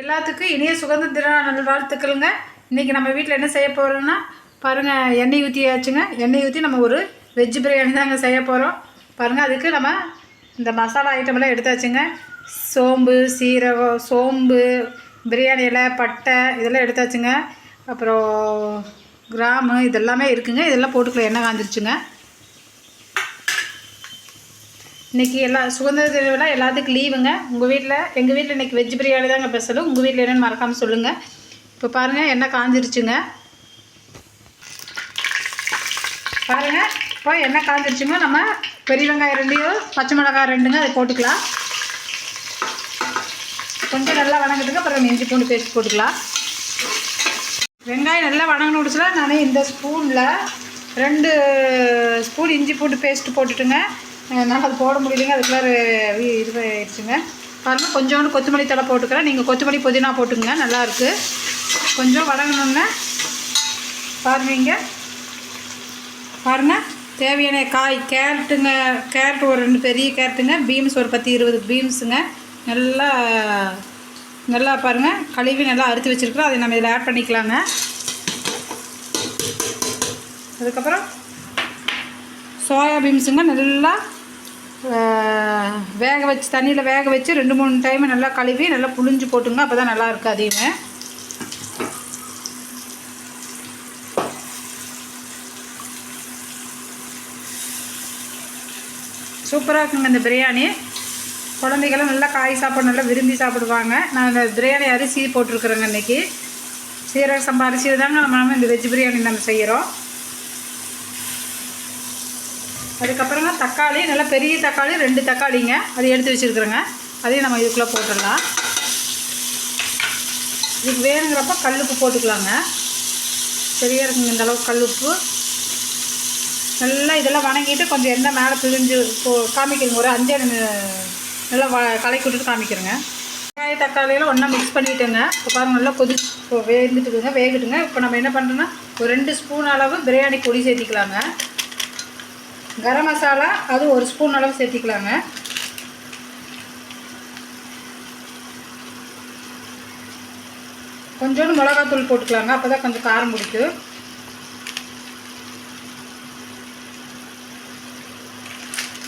எல்லாத்துக்கும் இனிய சுதந்திர தின நல்வாழ்த்துக்களுங்க. இன்றைக்கி நம்ம வீட்டில் என்ன செய்ய போகிறோம்னா பாருங்கள், எண்ணெய் ஊற்றியாச்சுங்க. எண்ணெய் ஊற்றி நம்ம ஒரு வெஜ் பிரியாணி தாங்க செய்ய போகிறோம். பாருங்கள், அதுக்கு நம்ம இந்த மசாலா ஐட்டமெல்லாம் எடுத்தாச்சுங்க. சோம்பு, பிரியாணி இலை, பட்டை இதெல்லாம் எடுத்தாச்சுங்க. அப்புறம் கிராமு இதெல்லாமே இருக்குங்க. இதெல்லாம் போட்டுக்கலாம். எண்ணெய் காஞ்சிருச்சுங்க. இன்றைக்கி சுதந்திர தின விழா எல்லாத்துக்கும் லீவுங்க. எங்கள் வீட்டில் இன்றைக்கி வெஜ் பிரியாணி தாங்க ஸ்பெஷலு. உங்கள் வீட்டில் என்னென்னு மறக்காமல் சொல்லுங்கள். இப்போ பாருங்கள், எண்ணெய் காஞ்சிருச்சுங்க. பாருங்கள், இப்போ எண்ணெய் காஞ்சிருச்சுங்க. நம்ம பெரிய வெங்காயம் 2, பச்சை மிளகாய் 2ங்க அதை போட்டுக்கலாம். கொஞ்சம் நல்லா வணங்குதுங்க. அப்புறம் நம்ம இஞ்சி பூண்டு பேஸ்ட் போட்டுக்கலாம். வெங்காயம் நல்லா வணங்கின முடிச்சுல நான் இந்த ஸ்பூனில் 2 ஸ்பூன் இஞ்சி பூண்டு பேஸ்ட்டு போட்டுட்டுங்க. நான் அது போட முடியலைங்க, அதுக்குள்ளே இதுவாகிடுச்சுங்க. பாருங்கள், கொஞ்சோண்டு கொத்தமல்லி தழை போட்டுக்கிறேன். நீங்கள் கொத்தமல்லி புதினா போட்டுங்க, நல்லாயிருக்கு. கொஞ்சம் வதங்கணுங்க. பாருங்கள் தேவையான காய் கேரட் ஒரு 2 பெரிய கேரட்டுங்க, பீன்ஸ் ஒரு 10-20 பீன்ஸுங்க. நல்லா பாருங்கள், கழுவி நல்லா அறுத்து வச்சுருக்குறோம். அதை நம்ம இதில் ஆட் பண்ணிக்கலாங்க. அதுக்கப்புறம் சோயா பீன்ஸுங்க நல்லா தண்ணியில் வேக வச்சு 2-3 டைம் நல்லா கழுவி நல்லா புழிஞ்சு போட்டுங்க. அப்போ தான் நல்லா இருக்குது. அதையுமே சூப்பராக இருக்குங்க இந்த பிரியாணி. குழந்தைகளும் நல்லா காய் சாப்பாடு நல்லா விரும்பி சாப்பிடுவாங்க. நான் இந்த பிரியாணி அரிசி போட்டிருக்குறேங்க. இன்றைக்கி சீரக சம்பா அரிசியில் தாங்க நம்ம இந்த வெஜ் பிரியாணி நம்ம செய்கிறோம். அதுக்கப்புறமா தக்காளி, நல்லா பெரிய தக்காளி 2 தக்காளிங்க, அதை எடுத்து வச்சுருக்குறேங்க. அதையும் நம்ம இதுக்குள்ளே போட்டுடலாம். இதுக்கு வேணுங்கிறப்ப கல்லுப்பு போட்டுக்கலாங்க. சரியாக இருக்குங்க இந்தளவுக்கு கல்லுப்பு. நல்லா இதெல்லாம் வணங்கிட்டு கொஞ்சம் எண்ணெய் மேலே பிழிஞ்சு காமிக்கிறேங்க. ஒரு 5 நல்லா கலக்கி விட்டுட்டு காமிக்கிறேங்க. வெங்காய தக்காளியெல்லாம் ஒன்றா மிக்ஸ் பண்ணிவிட்டுங்க. இப்போ பாருங்கள், நல்லா வேகட்டுங்க. இப்போ நம்ம என்ன பண்ணுறோன்னா ஒரு 2 ஸ்பூன் அளவு பிரியாணி பொடி சேர்த்திக்கலாங்க. கரம் மசாலா அது 1 ஸ்பூன் அளவு சேர்த்திக்கலாங்க. கொஞ்சோண்டு மிளகாத்தூள் போட்டுக்கலாங்க. அப்போ தான் கொஞ்சம் காரம் பிடிக்கும்.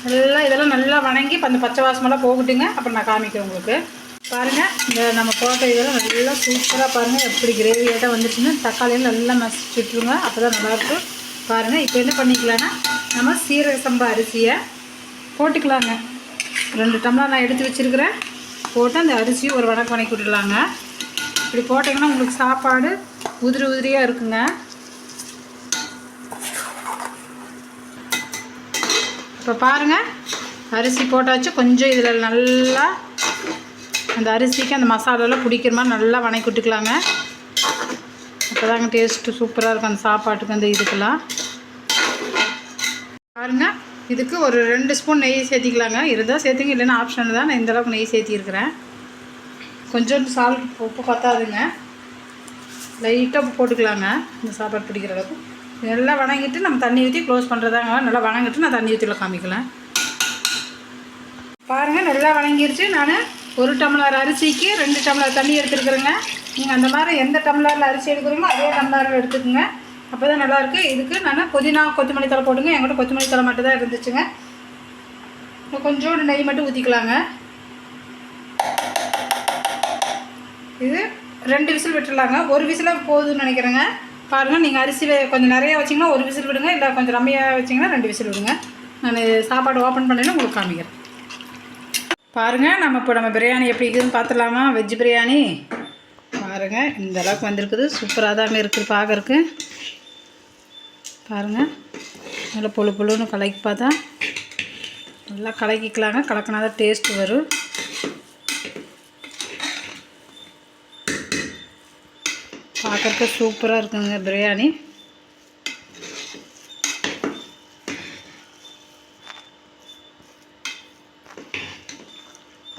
இதெல்லாம் நல்லா வணங்கி இப்போ அந்த பச்சை வாசமெல்லாம் போகட்டுங்க. அப்புறம் நான் காமிக்கிறேன் உங்களுக்கு. பாருங்கள், இந்த நம்ம போட்ட இதெல்லாம் நல்லா சூப்பராக பாருங்கள் எப்படி கிரேவியாக வந்துச்சுன்னு. தக்காளியெல்லாம் நல்லா மசிச்சுட்ருங்க. அப்போ தான் நல்லாயிருக்கும். பாருங்கள், இப்போ என்ன பண்ணிக்கலான்னா நம்ம சீரக சம்பா அரிசியை போட்டுக்கலாங்க. 2 டம்ளர் நான் எடுத்து வச்சுருக்கிறேன். போட்டு அந்த அரிசியை ஒரு வணக்கி விட்டுடலாங்க. இப்படி போட்டிங்கன்னா உங்களுக்கு சாப்பாடு உதிரியாக இருக்குங்க. இப்போ பாருங்கள், அரிசி போட்டாச்சு. கொஞ்சம் இதில் நல்லா அந்த அரிசிக்கு அந்த மசாலாலாம் பிடிக்கிற மாதிரி நல்லா வணக்கி விட்டுக்கலாங்க. அப்போ தாங்க டேஸ்ட்டு சூப்பராக இருக்கும் அந்த சாப்பாட்டுக்கு. அந்த இதுக்கெல்லாம் பாருங்கள், இதுக்கு ஒரு 2 ஸ்பூன் நெய் சேர்த்திக்கலாங்க. இருந்தால் சேர்த்துங்க, இல்லைன்னா ஆப்ஷன் தான். நான் இந்தளவுக்கு நெய் சேர்த்திருக்கிறேன். கொஞ்சோண்டு சால்ட் உப்பு பத்தாதுங்க, லைட்டாக உப்பு போட்டுக்கலாங்க. இந்த சாப்பாடு பிடிக்கிற அளவுக்கு நல்லா வணங்கிட்டு நம்ம தண்ணி ஊற்றி க்ளோஸ் பண்ணுறதாங்க. நல்லா வணங்கிட்டு நான் தண்ணி ஊற்றில காமிக்கலாம். பாருங்கள், நல்லா வணங்கிருச்சு. நான் 1 டம்ளர் அரிசிக்கு 2 டம்ளர் தண்ணி எடுத்துருக்குறேங்க. நீங்கள் அந்த மாதிரி எந்த டம்ளரில் அரிசி எடுக்கிறீங்களோ அதே டம்ளரில் எடுத்துக்கோங்க. அப்போ தான் நல்லாயிருக்கு. இதுக்கு நான் புதினா கொத்தமல்லி தழை போட்டுங்க. என்கிட்ட கொத்தமல்லி தழை மட்டும் தான் இருந்துச்சுங்க. கொஞ்சோண்டு நெய் மட்டும் ஊற்றிக்கலாங்க. இது 2 விசில் விட்டுடலாங்க. 1 விசிலாக போதும்னு நினைக்கிறேங்க. பாருங்கள், நீங்கள் அரிசி கொஞ்சம் நிறையா வச்சிங்கன்னா 1 விசில் விடுங்க. இல்லை கொஞ்சம் கம்மியாக வச்சிங்கன்னா 2 விசில் விடுங்க. நான் சாப்பாடு ஓப்பன் பண்ணேன்னு உங்களுக்கு காமிக்கிறேன். பாருங்கள், நம்ம பிரியாணி எப்படி இருக்குதுன்னு பார்த்துலாமா? வெஜ் பிரியாணி பாருங்கள், இந்த அளவுக்கு வந்திருக்குது. சூப்பராக தாங்க இருக்குது பார்க்குறக்கு. பாருங்கள், நல்லா பொழுன்னு கலக்கி பார்த்தா நல்லா கலக்கிக்கலாங்க. கலக்கினா தான் டேஸ்ட்டு வரும். பார்க்குறக்கு சூப்பராக இருக்குங்க பிரியாணி.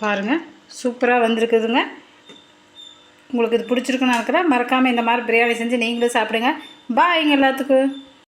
பாருங்கள், சூப்பராக வந்திருக்குதுங்க. உங்களுக்கு இது பிடிச்சிருக்குன்னு நினைக்கிறேன். மறக்காமல் இந்த மாதிரி பிரியாணி செஞ்சு நீங்களும் சாப்பிடுங்க. பாய்ங்க எல்லாத்துக்கும்.